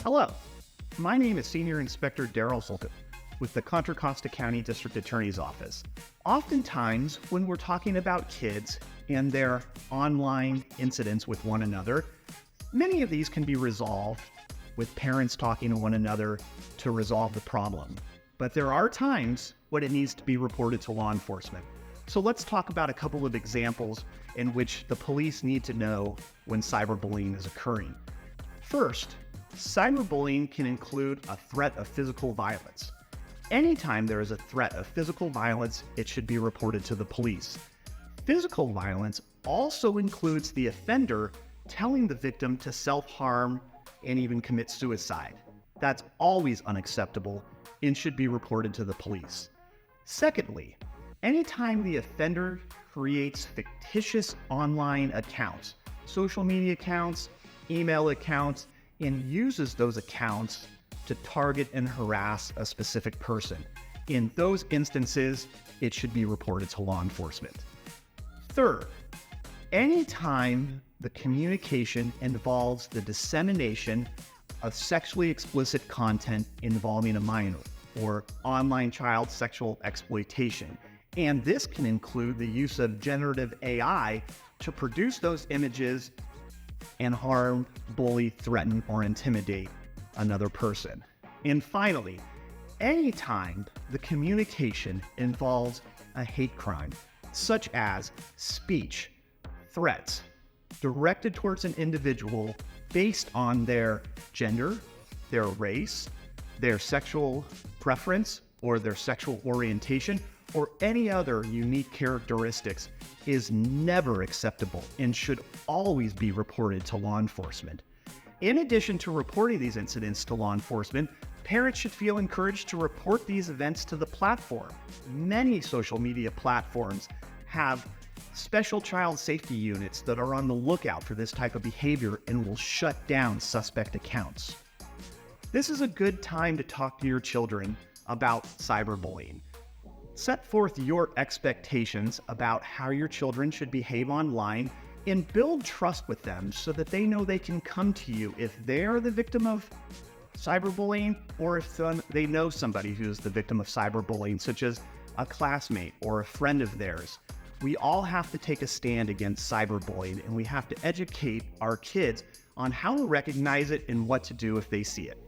Hello, my name is Senior Inspector Daryl Sulkin with the Contra Costa County District Attorney's Office. Oftentimes, when we're talking about kids and their online incidents with one another, many of these can be resolved with parents talking to one another to resolve the problem. But there are times when it needs to be reported to law enforcement. So let's talk about a couple of examples in which the police need to know when cyberbullying is occurring. First, cyberbullying can include a threat of physical violence. Anytime there is a threat of physical violence, it should be reported to the police. Physical violence also includes the offender telling the victim to self-harm and even commit suicide. That's always unacceptable and should be reported to the police. Secondly, anytime the offender creates fictitious online accounts, social media accounts, email accounts, and uses those accounts to target and harass a specific person. In those instances, it should be reported to law enforcement. Third, anytime the communication involves the dissemination of sexually explicit content involving a minor or online child sexual exploitation, and this can include the use of generative AI to produce those images and harm, bully, threaten, or intimidate another person. And finally, anytime the communication involves a hate crime, such as speech, threats, directed towards an individual based on their gender, their race, their sexual preference, or their sexual orientation, or any other unique characteristics, is never acceptable and should always be reported to law enforcement. In addition to reporting these incidents to law enforcement, parents should feel encouraged to report these events to the platform. Many social media platforms have special child safety units that are on the lookout for this type of behavior and will shut down suspect accounts. This is a good time to talk to your children about cyberbullying. Set forth your expectations about how your children should behave online and build trust with them so that they know they can come to you if they're the victim of cyberbullying or if they know somebody who's the victim of cyberbullying, such as a classmate or a friend of theirs. We all have to take a stand against cyberbullying, and we have to educate our kids on how to recognize it and what to do if they see it.